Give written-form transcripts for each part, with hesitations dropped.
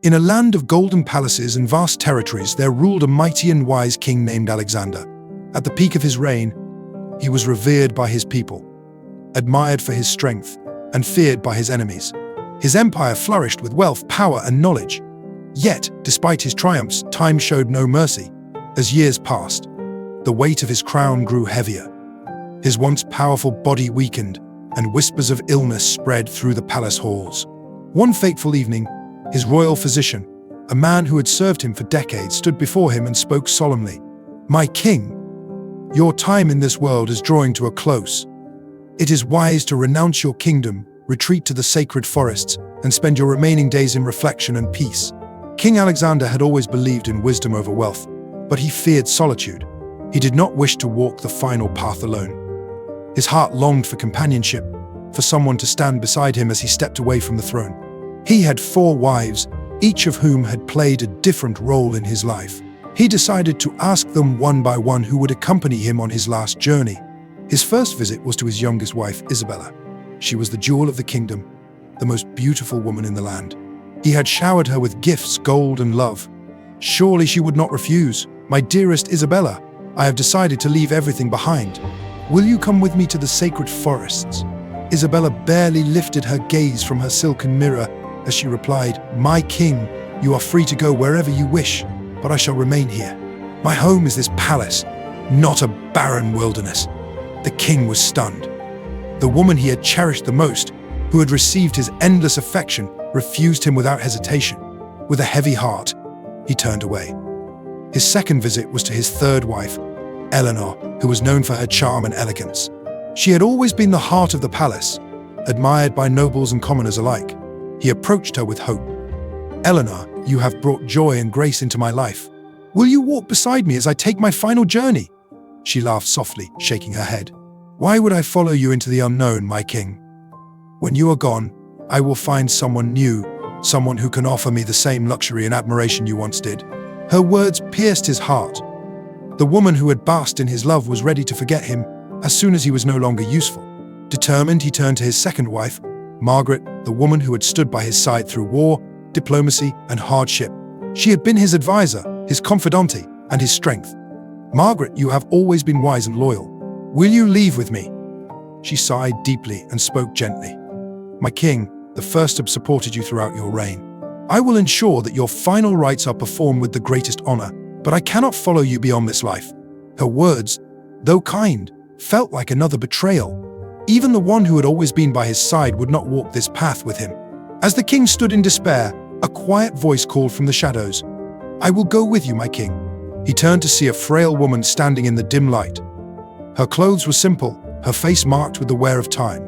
In a land of golden palaces and vast territories, there ruled a mighty and wise king named Alexander. At the peak of his reign, he was revered by his people, admired for his strength, and feared by his enemies. His empire flourished with wealth, power, and knowledge. Yet, despite his triumphs, time showed no mercy. As years passed, the weight of his crown grew heavier. His once powerful body weakened, and whispers of illness spread through the palace halls. One fateful evening, his royal physician, a man who had served him for decades, stood before him and spoke solemnly. "My king, your time in this world is drawing to a close. It is wise to renounce your kingdom, retreat to the sacred forests, and spend your remaining days in reflection and peace." King Alexander had always believed in wisdom over wealth, but he feared solitude. He did not wish to walk the final path alone. His heart longed for companionship, for someone to stand beside him as he stepped away from the throne. He had 4 wives, each of whom had played a different role in his life. He decided to ask them one by one who would accompany him on his last journey. His first visit was to his youngest wife, Isabella. She was the jewel of the kingdom, the most beautiful woman in the land. He had showered her with gifts, gold, and love. Surely she would not refuse. "My dearest Isabella, I have decided to leave everything behind. Will you come with me to the sacred forests?" Isabella barely lifted her gaze from her silken mirror as she replied, "My king, you are free to go wherever you wish, but I shall remain here. My home is this palace, not a barren wilderness." The king was stunned. The woman he had cherished the most, who had received his endless affection, refused him without hesitation. With a heavy heart, he turned away. His second visit was to his third wife, Eleanor, who was known for her charm and elegance. She had always been the heart of the palace, admired by nobles and commoners alike. He approached her with hope. "Eleanor, you have brought joy and grace into my life. Will you walk beside me as I take my final journey?" She laughed softly, shaking her head. "Why would I follow you into the unknown, my king? When you are gone, I will find someone new, someone who can offer me the same luxury and admiration you once did." Her words pierced his heart. The woman who had basked in his love was ready to forget him as soon as he was no longer useful. Determined, he turned to his second wife, Margaret, the woman who had stood by his side through war, diplomacy, and hardship. She had been his advisor, his confidante, and his strength. "Margaret, you have always been wise and loyal. Will you leave with me?" She sighed deeply and spoke gently. "My king, the first have supported you throughout your reign. I will ensure that your final rites are performed with the greatest honor, but I cannot follow you beyond this life." Her words, though kind, felt like another betrayal. Even the one who had always been by his side would not walk this path with him. As the king stood in despair, a quiet voice called from the shadows, "I will go with you, my king." He turned to see a frail woman standing in the dim light. Her clothes were simple, her face marked with the wear of time.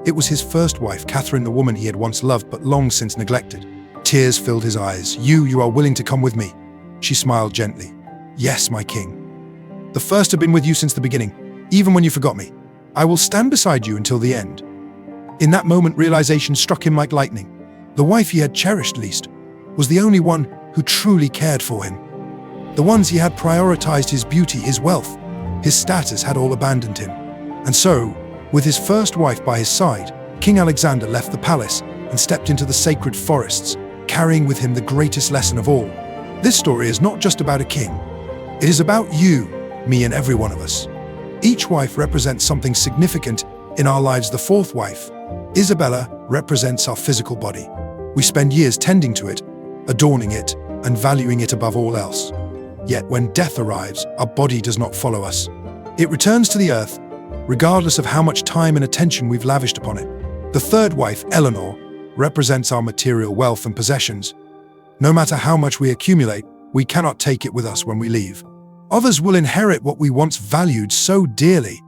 It was his first wife, Catherine, the woman he had once loved but long since neglected. Tears filled his eyes. You are willing to come with me?" She smiled gently. "Yes, my king. The first have been with you since the beginning, even when you forgot me. I will stand beside you until the end." In that moment, realization struck him like lightning. The wife he had cherished least was the only one who truly cared for him. The ones he had prioritized his beauty, his wealth, his status had all abandoned him. And so, with his first wife by his side, King Alexander left the palace and stepped into the sacred forests, carrying with him the greatest lesson of all. This story is not just about a king. It is about you, me, and every one of us. Each wife represents something significant in our lives. The fourth wife, Isabella, represents our physical body. We spend years tending to it, adorning it, and valuing it above all else. Yet when death arrives, our body does not follow us. It returns to the earth, regardless of how much time and attention we've lavished upon it. The third wife, Eleanor, represents our material wealth and possessions. No matter how much we accumulate, we cannot take it with us when we leave. Others will inherit what we once valued so dearly.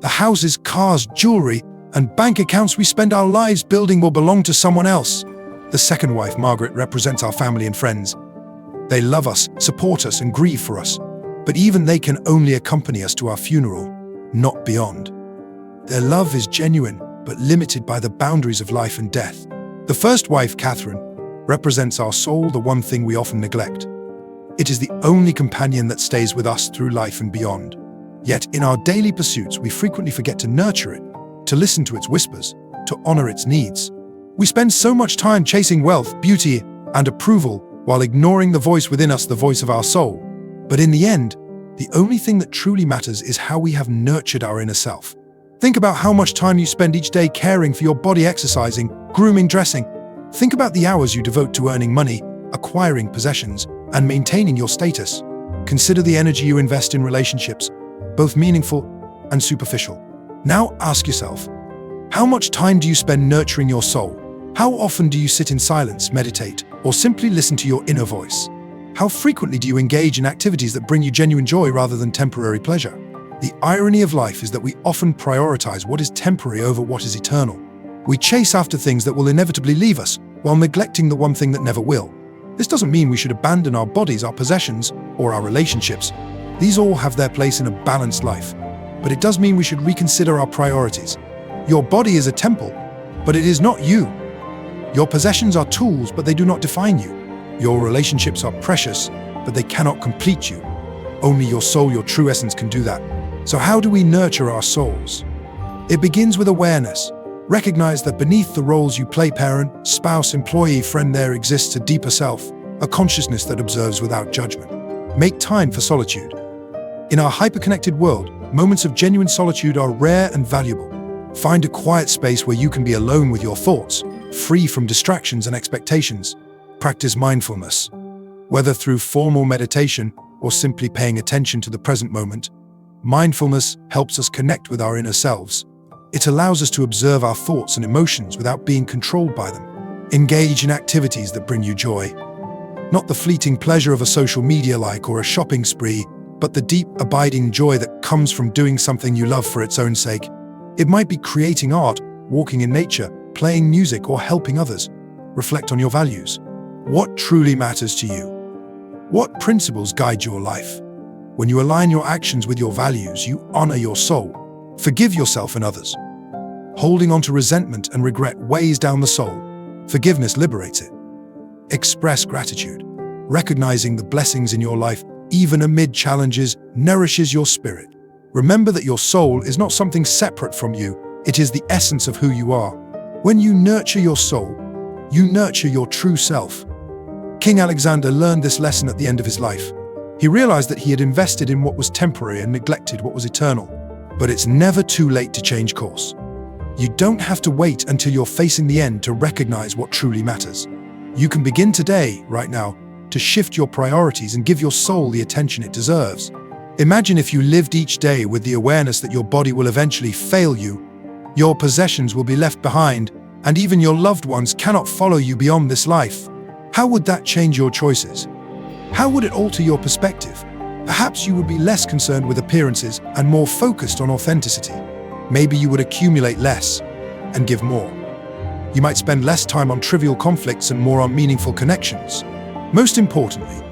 The houses, cars, jewelry, and bank accounts we spend our lives building will belong to someone else. The second wife, Margaret, represents our family and friends. They love us, support us, and grieve for us. But even they can only accompany us to our funeral, not beyond. Their love is genuine, but limited by the boundaries of life and death. The first wife, Catherine, represents our soul, the one thing we often neglect. It is the only companion that stays with us through life and beyond. Yet in our daily pursuits, we frequently forget to nurture it, to listen to its whispers, to honor its needs. We spend so much time chasing wealth, beauty, and approval while ignoring the voice within us, the voice of our soul. But in the end, the only thing that truly matters is how we have nurtured our inner self. Think about how much time you spend each day caring for your body, exercising, grooming, dressing. Think about the hours you devote to earning money, acquiring possessions, and maintaining your status. Consider the energy you invest in relationships, both meaningful and superficial. Now ask yourself, how much time do you spend nurturing your soul? How often do you sit in silence, meditate, or simply listen to your inner voice? How frequently do you engage in activities that bring you genuine joy rather than temporary pleasure? The irony of life is that we often prioritize what is temporary over what is eternal. We chase after things that will inevitably leave us, while neglecting the one thing that never will. This doesn't mean we should abandon our bodies, our possessions, or our relationships. These all have their place in a balanced life. But it does mean we should reconsider our priorities. Your body is a temple, but it is not you. Your possessions are tools, but they do not define you. Your relationships are precious, but they cannot complete you. Only your soul, your true essence, can do that. So how do we nurture our souls? It begins with awareness. Recognize that beneath the roles you play, parent, spouse, employee, friend, there exists a deeper self, a consciousness that observes without judgment. Make time for solitude. In our hyper-connected world, moments of genuine solitude are rare and valuable. Find a quiet space where you can be alone with your thoughts, free from distractions and expectations. Practice mindfulness. Whether through formal meditation or simply paying attention to the present moment, mindfulness helps us connect with our inner selves. It allows us to observe our thoughts and emotions without being controlled by them. Engage in activities that bring you joy. Not the fleeting pleasure of a social media like or a shopping spree, but the deep, abiding joy that comes from doing something you love for its own sake. It might be creating art, walking in nature, playing music, or helping others. Reflect on your values. What truly matters to you? What principles guide your life? When you align your actions with your values, you honor your soul. Forgive yourself and others. Holding on to resentment and regret weighs down the soul. Forgiveness liberates it. Express gratitude. Recognizing the blessings in your life, even amid challenges, nourishes your spirit. Remember that your soul is not something separate from you. It is the essence of who you are. When you nurture your soul, you nurture your true self. King Alexander learned this lesson at the end of his life. He realized that he had invested in what was temporary and neglected what was eternal. But it's never too late to change course. You don't have to wait until you're facing the end to recognize what truly matters. You can begin today, right now, to shift your priorities and give your soul the attention it deserves. Imagine if you lived each day with the awareness that your body will eventually fail you, your possessions will be left behind, and even your loved ones cannot follow you beyond this life. How would that change your choices? How would it alter your perspective? Perhaps you would be less concerned with appearances and more focused on authenticity. Maybe you would accumulate less and give more. You might spend less time on trivial conflicts and more on meaningful connections. Most importantly,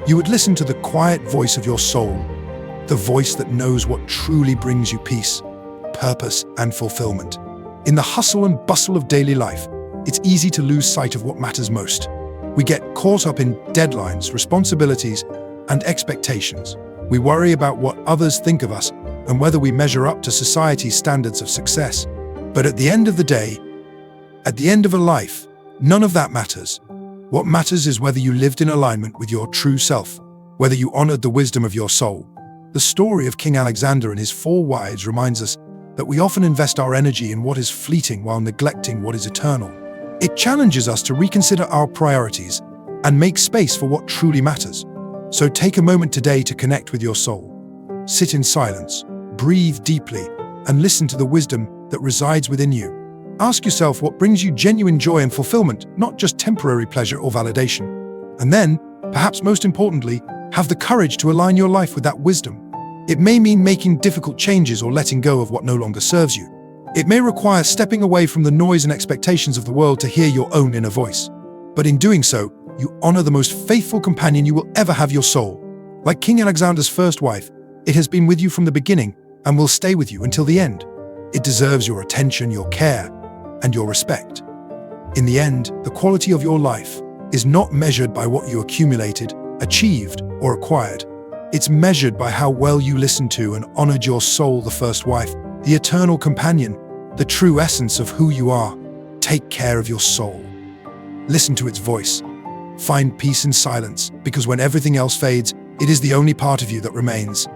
you would listen to the quiet voice of your soul, the voice that knows what truly brings you peace, purpose, and fulfillment. In the hustle and bustle of daily life, it's easy to lose sight of what matters most. We get caught up in deadlines, responsibilities, and expectations. We worry about what others think of us and whether we measure up to society's standards of success. But at the end of the day, at the end of a life, none of that matters. What matters is whether you lived in alignment with your true self, whether you honored the wisdom of your soul. The story of King Alexander and his 4 wives reminds us that we often invest our energy in what is fleeting while neglecting what is eternal. It challenges us to reconsider our priorities and make space for what truly matters. So take a moment today to connect with your soul. Sit in silence, breathe deeply, and listen to the wisdom that resides within you. Ask yourself what brings you genuine joy and fulfillment, not just temporary pleasure or validation. And then, perhaps most importantly, have the courage to align your life with that wisdom. It may mean making difficult changes or letting go of what no longer serves you. It may require stepping away from the noise and expectations of the world to hear your own inner voice. But in doing so, you honor the most faithful companion you will ever have, your soul. Like King Alexander's first wife, it has been with you from the beginning and will stay with you until the end. It deserves your attention, your care, and your respect. In the end, the quality of your life is not measured by what you accumulated, achieved, or acquired. It's measured by how well you listened to and honored your soul, the first wife, the eternal companion, the true essence of who you are. Take care of your soul. Listen to its voice. Find peace in silence, because when everything else fades, it is the only part of you that remains.